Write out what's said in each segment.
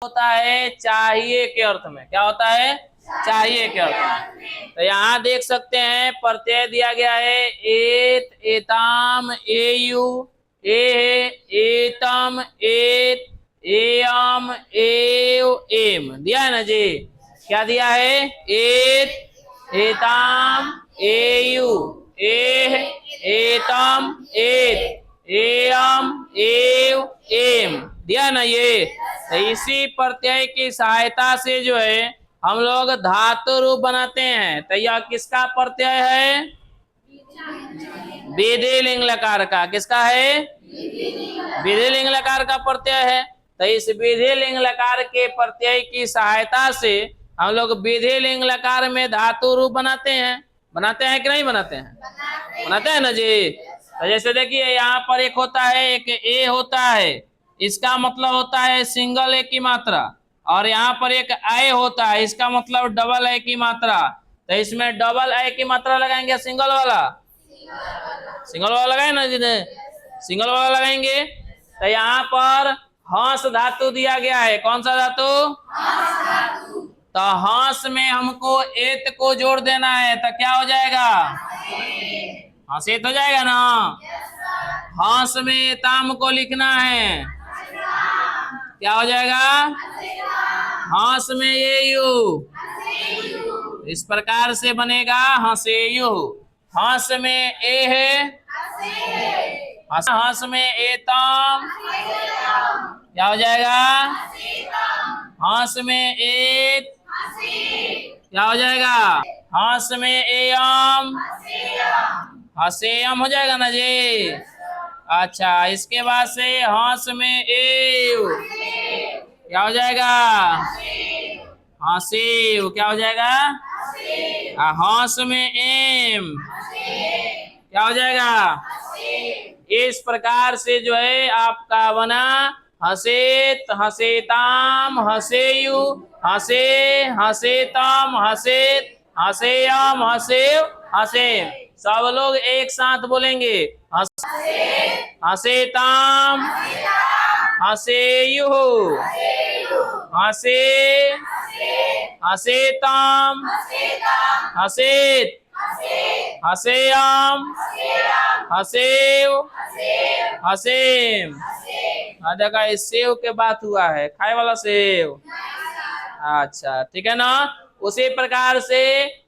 होता है चाहिए के अर्थ में। क्या होता है? चाहिए के अर्थ में। तो यहाँ देख सकते हैं प्रत्यय दिया गया है एत, एताम, एयु, ए, एतम, एत, एयम, एव, एम दिया है ना जी। क्या दिया है? एत, एताम, एयु, ए, एतम, एत, एयम, एव, एम दिया ना ये। तो इसी प्रत्यय की सहायता से जो है हम लोग धातु रूप बनाते हैं। तो यह किसका प्रत्यय है? विधि लिंग लकार का। किसका है? विधि लिंग लकार का प्रत्यय है। तो इस विधि लिंग लकार के प्रत्यय की सहायता से हम लोग विधि लिंग लकार में धातु रूप बनाते हैं। बनाते हैं कि नहीं बनाते हैं? बनाते हैं ना जी। तो जैसे देखिए यहाँ पर एक होता है, एक ए होता है, इसका मतलब होता है सिंगल ए की मात्रा। और यहाँ पर एक ए होता है, इसका मतलब डबल ए की मात्रा। तो इसमें डबल ए की मात्रा लगाएंगे सिंगल वाला? सिंगल वाला लगाए ना जी, सिंगल वाला लगाएंगे। तो यहाँ पर हंस धातु दिया गया है। कौन सा धातु? तो हंस में हमको एत को जोड़ देना है। तो क्या हो जाएगा? हंसेत हो जाएगा ना। हंस में ताम को लिखना है। क्या हो जाएगा? हंस में ये यू। इस प्रकार से बनेगा हंसेयु। हंस में ए है, हंस में एतम। क्या हो जाएगा? हंस में एत। क्या हो जाएगा? हंस में एयम। हसेयम हो जाएगा ना जी। अच्छा, इसके बाद से हंस में एव। क्या हो जाएगा? हसेव। क्या हो जाएगा? हंस में एम। क्या हो जाएगा? इस प्रकार से जो है आपका बना हसेत, हसेताम, हसेयु, हसे, हसेतम, हसेत, हसेयम, हसेव, हसेम। सब लोग एक साथ बोलेंगे हसेताम, हसेयु, हसे, हसेतम, हसेत, हसेयम, हसेव, हसेम। देखा इस सेव के बात हुआ है, खाए वाला सेव। अच्छा ठीक है ना। उसी प्रकार से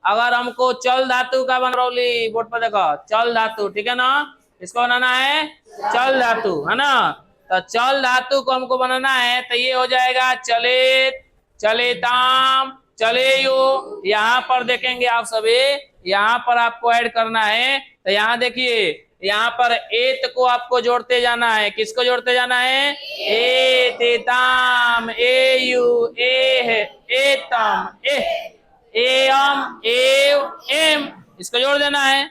अगर हमको चल धातु का बनरौली बोर्ड पर देखो चल धातु, ठीक है ना। इसको बनाना है चल धातु, है ना। तो चल धातु को हमको बनाना है तो ये हो जाएगा चलेत, चलेताम, चलेयु। यहाँ पर देखेंगे आप सभी, यहाँ पर आपको ऐड करना है। तो यहाँ देखिए यहाँ पर एत को आपको जोड़ते जाना है। किसको जोड़ते जाना है? एत, एताम, एयु, एह, एतम, एह, एयम, एव, एम। इसको जोड़ देना है।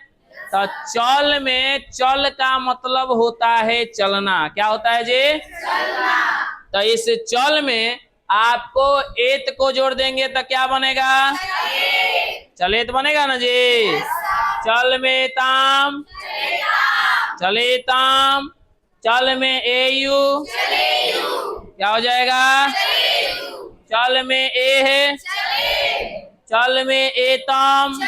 तो चल में चल का मतलब होता है चलना। क्या होता है जी? चलना। तो इस चल में आपको एत को जोड़ देंगे तो क्या बनेगा? चलेत बनेगा ना जी। चल में ताम, चलेताम। चल में एयु, क्या हो जाएगा? चल में ए है, चल में एतम,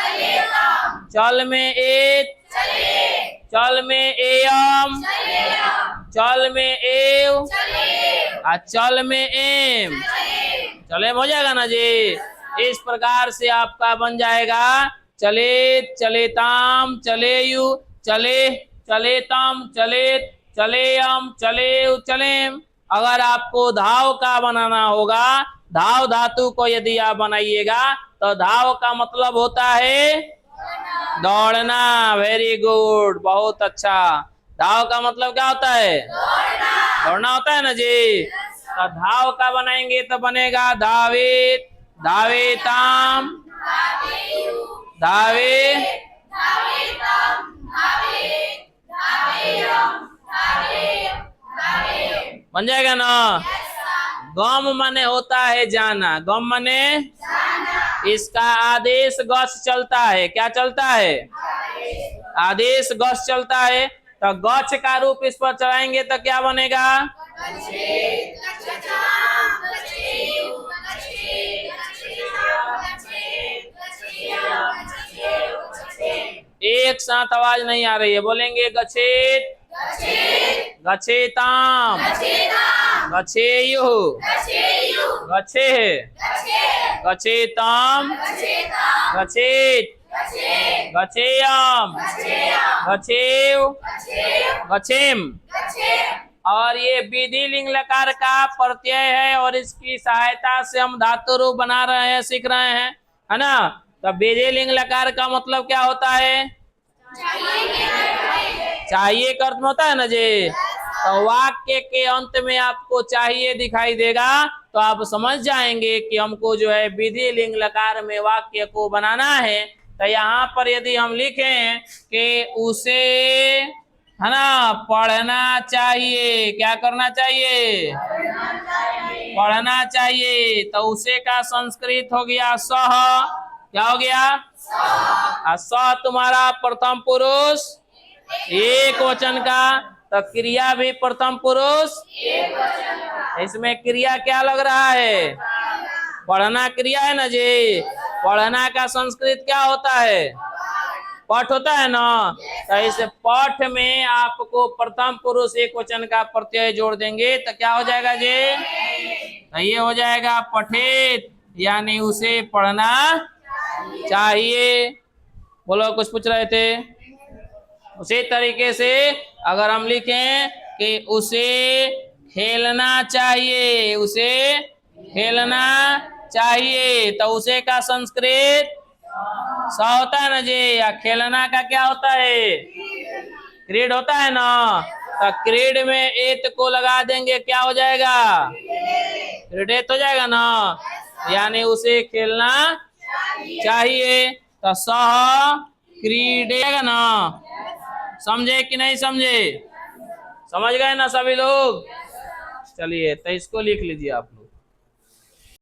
चल में एत, चल में एयम, चल में एव, चल में एम। चले हो जाएगा ना जी। इस प्रकार से आपका बन जाएगा चलेत, चलेताम, चलेयु, चले, चलेतम, चलेत, चलेयम, चलेव, चलेम। अगर आपको धाव का बनाना होगा, धाव धातु को यदि आप बनाइएगा तो धाव का मतलब होता है दौड़ना। वेरी गुड, बहुत अच्छा। धाव का मतलब क्या होता है? दौड़ना होता है ना जी। तो धाव का बनाएंगे तो बनेगा धावेत, धावेताम, धावे, बन जाएगा ना। गम माने होता है जाना, गम माने इसका आदेश गछ चलता है। क्या चलता है? आदेश गछ चलता है। तो गछ का रूप इस पर चढ़ाएंगे तो क्या बनेगा? एक साथ आवाज नहीं आ रही है, बोलेंगे गच्छेत, गच्छेताम, गच्छेयुः, गच्छेः, गच्छेताम, गच्छेत, गच्छेयम्, गच्छेव, गच्छेम। और ये विधि लिंग लकार का प्रत्यय है और इसकी सहायता से हम धातु रूप बना रहे हैं, सीख रहे हैं, है ना। तो विधि लिंग लकार का मतलब क्या होता है? चाहिए का अर्थ में होता है ना जी। तो वाक्य के अंत में आपको चाहिए दिखाई देगा तो आप समझ जाएंगे कि हमको जो है विधि लिंग लकार में वाक्य को बनाना है। तो यहाँ पर यदि हम लिखें कि उसे, है ना, पढ़ना चाहिए, क्या करना चाहिए? पढ़ना चाहिए। तो उसे का संस्कृत हो गया सह, क्या हो गया? सह तुम्हारा प्रथम पुरुष एक वचन का, तो क्रिया भी प्रथम पुरुष। इसमें क्रिया क्या लग रहा है? पढ़ना क्रिया है ना जी। पढ़ना का संस्कृत क्या होता है? पठ होता है ना। तो इस पठ में आपको प्रथम पुरुष एक वचन का प्रत्यय जोड़ देंगे तो क्या हो जाएगा जी? तो ये हो जाएगा पठेत, यानी उसे पढ़ना चाहिए। बोलो, कुछ पूछ रहे थे? उसी तरीके से अगर हम लिखें कि उसे खेलना चाहिए, उसे खेलना चाहिए, तो उसे का संस्कृत स होता है ना जी। या खेलना का क्या होता है? क्रीड होता है ना। तो क्रीड में एत को लगा देंगे, क्या हो जाएगा? क्रीडेत हो जाएगा ना। यानी उसे खेलना चाहिए। तो सह क्रीडेगा ना। समझे कि नहीं समझे? समझ गए ना सभी लोग? चलिए, तो इसको लिख लीजिए आप।